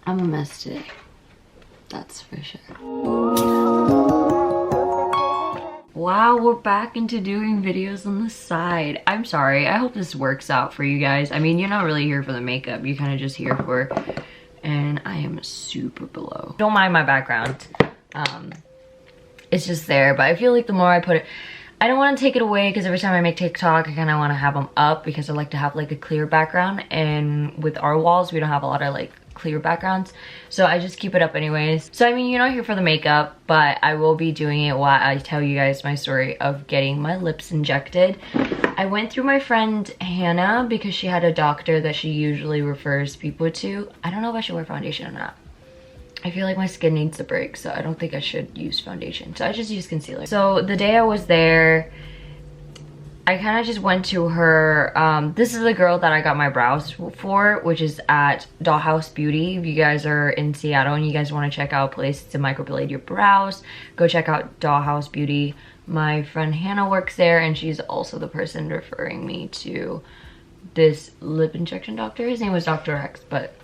I'm a mess today. That's for sure. Wow, we're back into doing videos on the side. I'm sorry. I hope this works out for you guys. I mean, you're not really here for the makeup. You're kind of just here for... And I am super below. Don't mind my background. It's just there. But I feel like the more I put it... I don't want to take it away because every time I make TikTok, I kind of want to have them up because I like to have like a clear background. And with our walls, we don't have a lot of like clear backgrounds, so I just keep it up anyways. So I mean, you're not here for the makeup, but I will be doing it while I tell you guys my story of getting my lips injected. I went through my friend Hannah because she had a doctor that she usually refers people to. I don't know if I should wear foundation or not. I feel like my skin needs a break, so I don't think I should use foundation, so I just use concealer. So the day I was there, I kind of just went to her, this is the girl that I got my brows for, which is at Dollhouse Beauty. If you guys are in Seattle and you guys want to check out a place to microblade your brows, go check out Dollhouse Beauty. My friend Hannah works there, and she's also the person referring me to this lip injection doctor. His name was Dr. X, but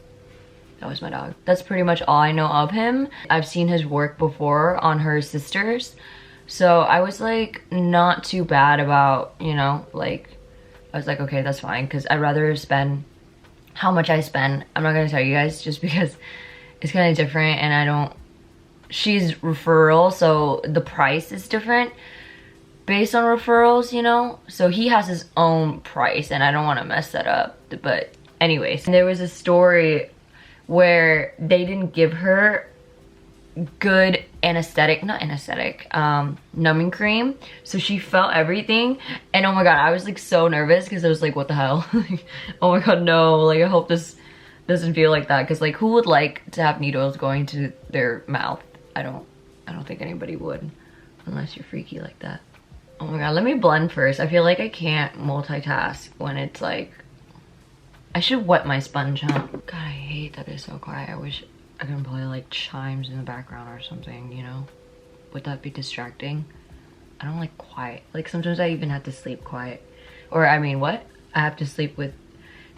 that was my dog. That's pretty much all I know of him. I've seen his work before on her sisters. So I was like not too bad about, you know, like I was like, okay, that's fine, because I'd rather spend how much I spend. I'm not gonna tell you guys just because it's kind of different, and I don't, she's referral, so the price is different based on referrals, you know? So he has his own price and I don't want to mess that up. But anyways, there was a story where they didn't give her good anesthetic, not anesthetic, numbing cream, so she felt everything, and oh my god, I was like so nervous because I was like, what the hell? Oh my god, no, like I hope this doesn't feel like that, because like who would like to have needles going to their mouth? I don't think anybody would, unless you're freaky like that. Oh my god, let me blend first. I feel like I can't multitask when it's like, I should wet my sponge, huh? God, I hate that it's so quiet. I wish I can play like chimes in the background or something, you know? Would that be distracting? I don't like quiet. Like sometimes I even have to sleep quiet. Or I mean, what? I have to sleep with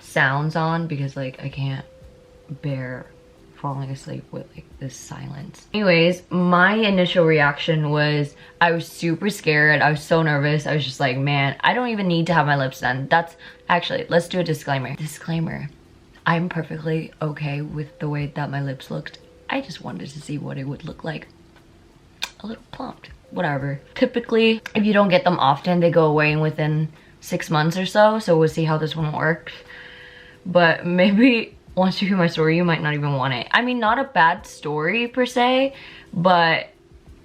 sounds on because like I can't bear falling asleep with like this silence. Anyways, my initial reaction was I was super scared. I was so nervous. I was just like, man, I don't even need to have my lips done. That's actually, let's do a disclaimer. Disclaimer. I'm perfectly okay with the way that my lips looked. I just wanted to see what it would look like. A little plumped, whatever. Typically, if you don't get them often, they go away within 6 months or so. So we'll see how this one works. But maybe once you hear my story, you might not even want it. I mean, not a bad story per se, but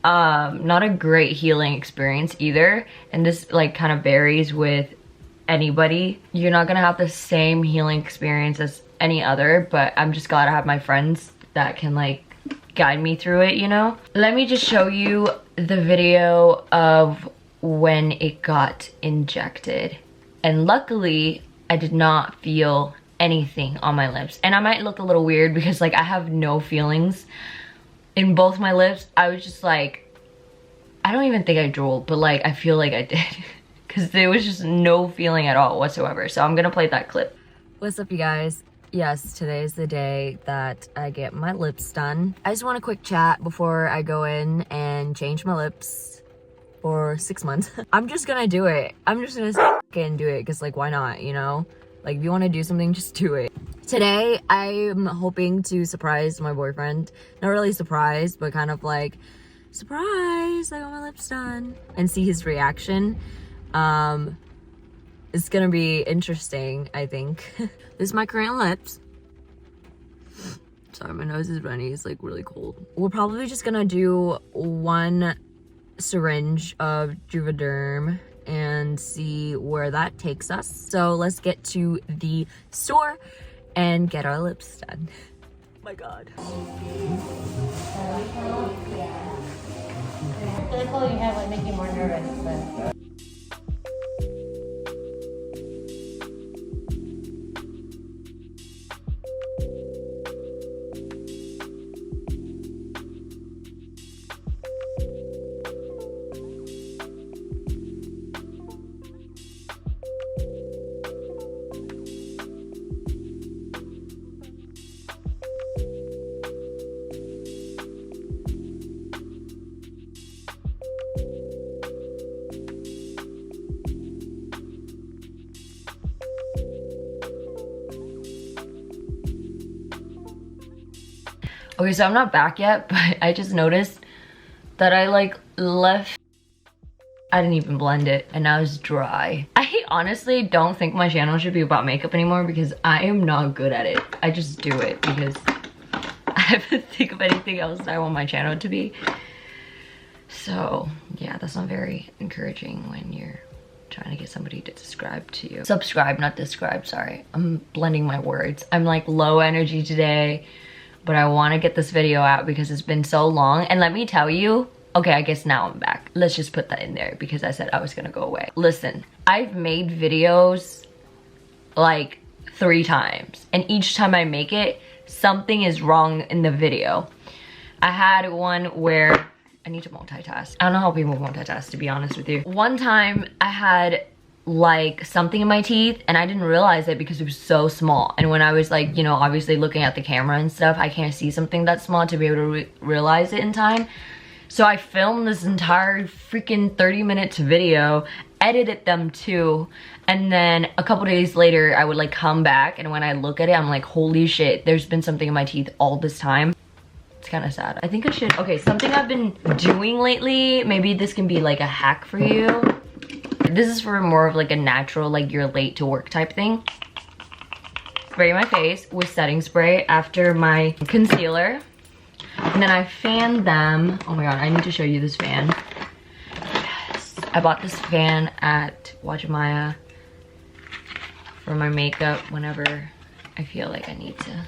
not a great healing experience either. And this like kind of varies with anybody. You're not gonna have the same healing experience as any other, but I'm just glad I have my friends that can like guide me through it, you know? Let me just show you the video of when it got injected. And luckily, I did not feel anything on my lips. And I might look a little weird because like I have no feelings in both my lips. I was just like, I don't even think I drooled, but like I feel like I did. Because there was just no feeling at all whatsoever. So I'm gonna play that clip. What's up, you guys? Yes, today is the day that I get my lips done. I just want a quick chat before I go in and change my lips for 6 months. I'm just gonna do it. I'm just gonna fucking do it because like why not, you know? Like if you want to do something, just do it. Today I'm hoping to surprise my boyfriend. Not really surprised, but kind of like surprise, I got my lips done, and see his reaction. It's gonna be interesting, I think. This is my current lips. Sorry, my nose is runny. It's like really cold. We're probably just gonna do 1 syringe of Juvederm and see where that takes us. So let's get to the store and get our lips done. Oh my god. That's all you have would make you more nervous, but... Okay, so I'm not back yet, but I just noticed that I like left, I didn't even blend it, and now it's dry. I honestly don't think my channel should be about makeup anymore because I am not good at it. I just do it because I haven't think of anything else I want my channel to be. So yeah, that's not very encouraging when you're trying to get somebody to subscribe to you. Subscribe, not describe, sorry. I'm blending my words. I'm like low energy today, but I want to get this video out because it's been so long. And let me tell you, okay, I guess now I'm back. Let's just put that in there because I said I was gonna go away. Listen, I've made videos like 3 times, and each time I make it, something is wrong in the video. I had one where I need to multitask. I don't know how people multitask, to be honest with you. One time I had like something in my teeth and I didn't realize it because it was so small. And when I was like, you know, obviously looking at the camera and stuff, I can't see something that small to be able to realize it in time. So I filmed this entire freaking 30-minute video, edited them too, and then a couple days later I would like come back, and when I look at it, I'm like, holy shit, there's been something in my teeth all this time. It's kind of sad. I think I should, okay, something I've been doing lately, maybe this can be like a hack for you. This is for more of like a natural, like you're late to work type thing. Spray my face with setting spray after my concealer. And then I fan them. Oh my god, I need to show you this fan. Yes. I bought this fan at Wajimaya for my makeup whenever I feel like I need to,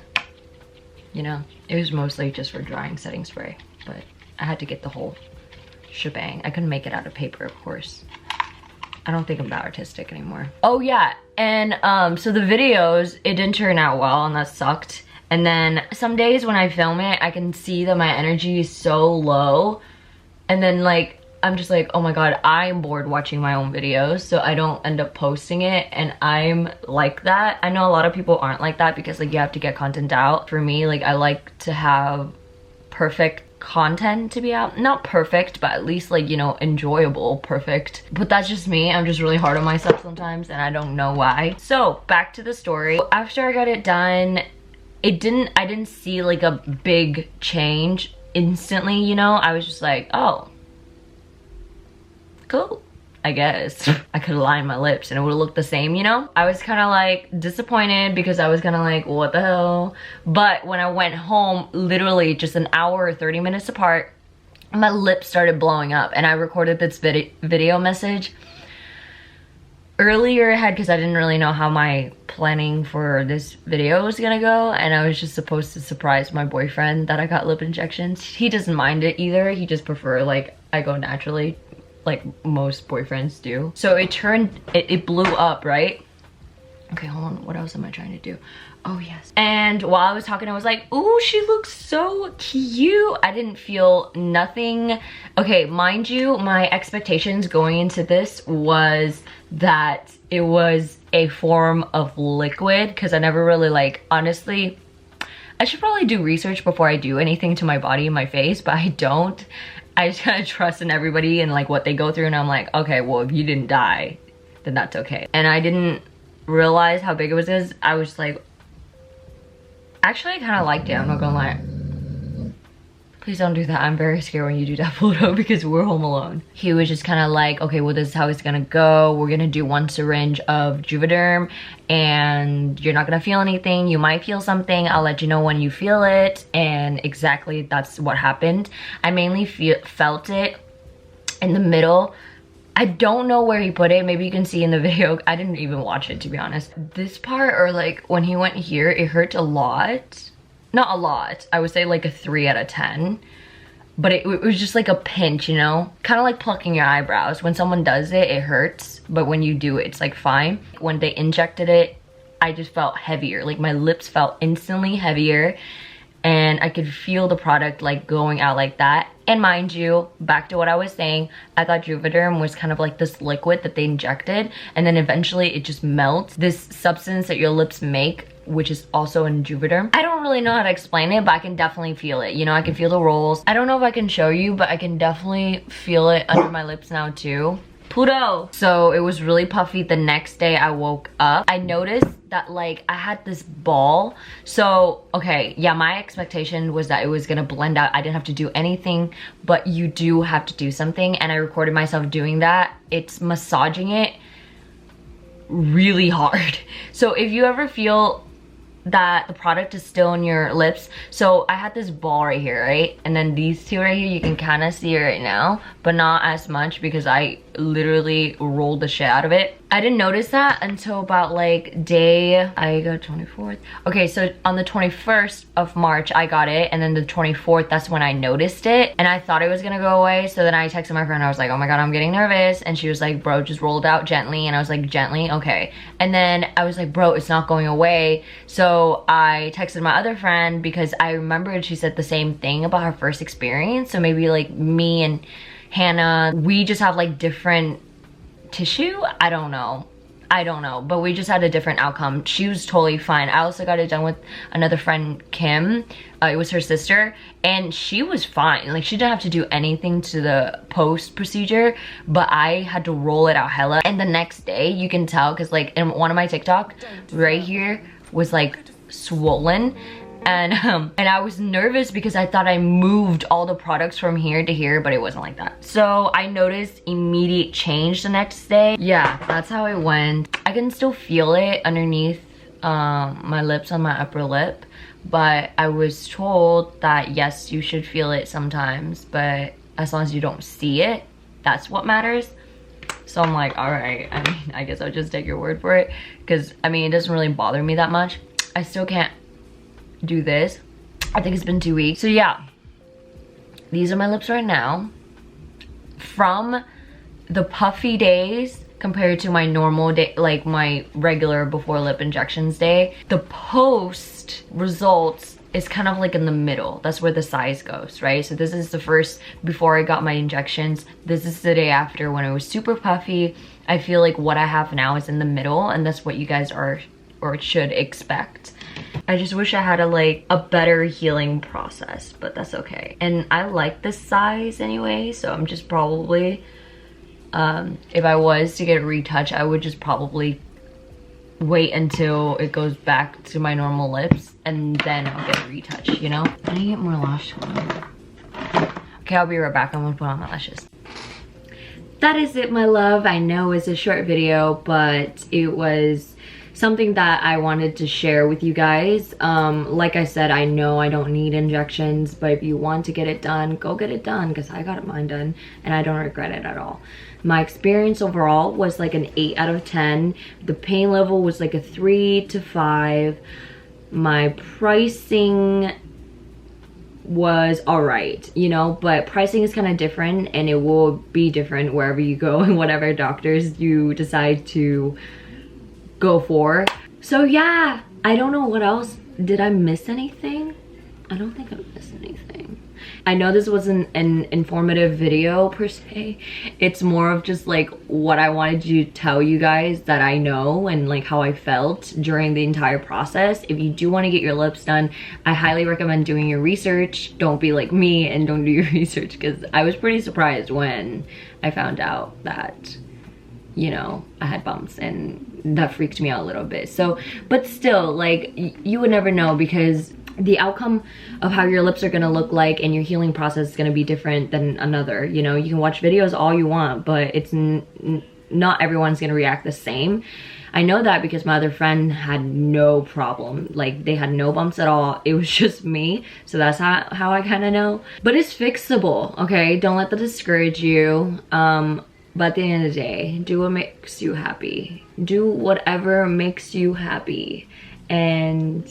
you know. It was mostly just for drying setting spray, but I had to get the whole shebang. I couldn't make it out of paper, of course. I don't think I'm that artistic anymore. Oh yeah, and so the videos, it didn't turn out well and that sucked. And then some days when I film it, I can see that my energy is so low. And then like, I'm just like, oh my god, I'm bored watching my own videos, so I don't end up posting it. And I'm like that. I know a lot of people aren't like that because like you have to get content out. For me, like I like to have perfect content to be out. Not perfect, but at least like, you know, enjoyable, perfect. But that's just me. I'm just really hard on myself sometimes and I don't know why. So back to the story. After I got it done, I didn't see like a big change instantly, you know. I was just like, oh, cool, I guess. I could line my lips and it would look the same, you know. I was kind of like disappointed because I was kind of like, what the hell. But when I went home, literally just an hour or 30 minutes apart, my lips started blowing up. And I recorded this video message earlier ahead because I didn't really know how my planning for this video was gonna go, and I was just supposed to surprise my boyfriend that I got lip injections. He doesn't mind it either. He just prefer like I go naturally, like most boyfriends do. So it blew up, right? Okay, hold on, what else am I trying to do? Oh yes. And while I was talking, I was like, ooh, she looks so cute. I didn't feel nothing. Okay, mind you, my expectations going into this was that it was a form of liquid because I never really like, honestly, I should probably do research before I do anything to my body and my face, but I don't. I just kind of trust in everybody and like what they go through, and I'm like, okay, well, if you didn't die, then that's okay. And I didn't realize how big it was. I was just like, actually I kind of liked it, I'm not gonna lie. Please don't do that. I'm very scared when you do that photo because we're home alone. He was just kind of like, okay, well, this is how it's gonna go. We're gonna do 1 syringe of Juvederm and you're not gonna feel anything. You might feel something. I'll let you know when you feel it. And exactly that's what happened. I mainly felt it in the middle. I don't know where he put it. Maybe you can see in the video. I didn't even watch it, to be honest. This part, or like when he went here, it hurt a lot. Not a lot. I would say like a 3 out of 10. But it was just like a pinch, you know? Kind of like plucking your eyebrows. When someone does it, it hurts. But when you do it, it's like fine. When they injected it, I just felt heavier. Like my lips felt instantly heavier. And I could feel the product like going out like that. And mind you, back to what I was saying, I thought Juvederm was kind of like this liquid that they injected, and then eventually it just melts. This substance that your lips make, which is also in Juvederm. I don't really know how to explain it, but I can definitely feel it. You know, I can feel the rolls. I don't know if I can show you, but I can definitely feel it under my lips now too. Pluto. So it was really puffy. The next day I woke up, I noticed that like I had this ball. So okay, yeah, my expectation was that it was gonna blend out. I didn't have to do anything, but you do have to do something, and I recorded myself doing that. It's massaging it really hard. So if you ever feel that the product is still on your lips, so I had this ball right here, right, and then these two right here, you can kind of see it right now, but not as much because I literally rolled the shit out of it. I didn't notice that until about like day, I got 24th. Okay, so on the 21st of March I got it, and then the 24th, that's when I noticed it, and I thought it was gonna go away. So then I texted my friend, I was like, oh my god, I'm getting nervous, and she was like, bro, just roll it out gently. And I was like, gently? Okay. And then I was like, bro, it's not going away. So I texted my other friend because I remembered she said the same thing about her first experience. So maybe like me and Hannah, we just have like different tissue. I don't know, but we just had a different outcome. She was totally fine. I also got it done with another friend, Kim. It was her sister, and she was fine. Like, she didn't have to do anything to the post procedure, but I had to roll it out hella. And the next day, you can tell because like in one of my TikTok right here was like swollen, and I was nervous because I thought I moved all the products from here to here, but it wasn't like that. So I noticed immediate change the next day. Yeah, that's how it went. I can still feel it underneath my lips, on my upper lip, but I was told that yes, you should feel it sometimes, but as long as you don't see it, that's what matters. So I'm like, all right, I mean, I guess I'll just take your word for it, because I mean, it doesn't really bother me that much. I still can't do this. I think it's been 2 weeks. So yeah, these are my lips right now. From the puffy days compared to my normal day, like my regular before lip injections day, the post results is kind of like in the middle. That's where the size goes, right? So this is the first before I got my injections. This is the day after when it was super puffy. I feel like what I have now is in the middle, and that's what you guys are or should expect. I just wish I had a better healing process, but that's okay. And I like this size anyway, so I'm just probably, if I was to get a retouch, I would just probably wait until it goes back to my normal lips, and then I'll get a retouch, you know? I need to get more lash on. Okay, I'll be right back. I'm gonna put on my lashes. That is it, my love. I know it's a short video, but it was something that I wanted to share with you guys. Like I said, I know I don't need injections, but if you want to get it done, go get it done, because I got mine done and I don't regret it at all. My experience overall was like an 8 out of 10. The pain level was like a 3 to 5. My pricing was all right, you know, but pricing is kind of different, and it will be different wherever you go and whatever doctors you decide to go for. So yeah, I don't know what else. Did I miss anything? I don't think I missed anything. I know this wasn't an informative video per se. It's more of just like what I wanted to tell you guys that I know, and like how I felt during the entire process. If you do want to get your lips done, I highly recommend doing your research. Don't be like me and don't do your research, because I was pretty surprised when I found out that, you know, I had bumps, and that freaked me out a little bit. So, but still, like, you would never know, because the outcome of how your lips are gonna look like and your healing process is gonna be different than another. You know, you can watch videos all you want, but it's not everyone's gonna react the same. I know that because my other friend had no problem. Like, they had no bumps at all. It was just me. So that's how I kind of know. But it's fixable, okay? Don't let that discourage you. But at the end of the day, do what makes you happy. Do whatever makes you happy. And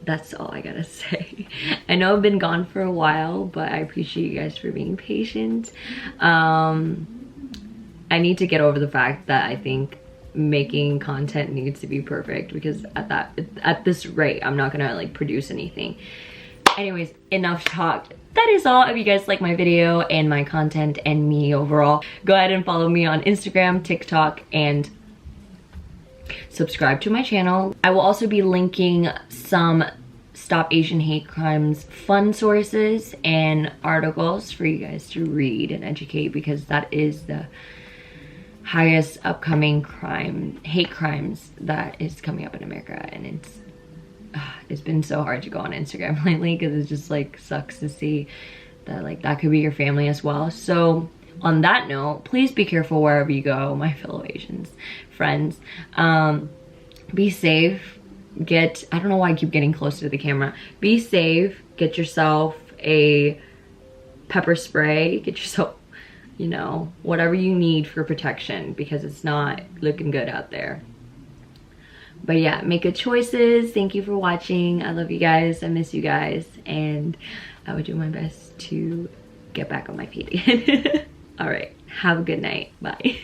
that's all I gotta say. I know I've been gone for a while, but I appreciate you guys for being patient. I need to get over the fact that I think making content needs to be perfect, because at this rate, I'm not gonna like produce anything. Anyways, enough talk. That is all. If you guys like my video and my content and me overall, go ahead and follow me on Instagram, TikTok, and subscribe to my channel. I will also be linking some Stop Asian Hate Crimes fun sources and articles for you guys to read and educate, because that is the highest upcoming hate crimes that is coming up in America, and it's been so hard to go on Instagram lately because it just like sucks to see that like that could be your family as well. So on that note, please be careful wherever you go, my fellow Asians friends. Be safe. I don't know why I keep getting closer to the camera. Be safe. Get yourself a pepper spray. Get yourself, you know, whatever you need for protection, because it's not looking good out there. But yeah, make good choices. Thank you for watching. I love you guys. I miss you guys. And I would do my best to get back on my feet again. All right. Have a good night. Bye.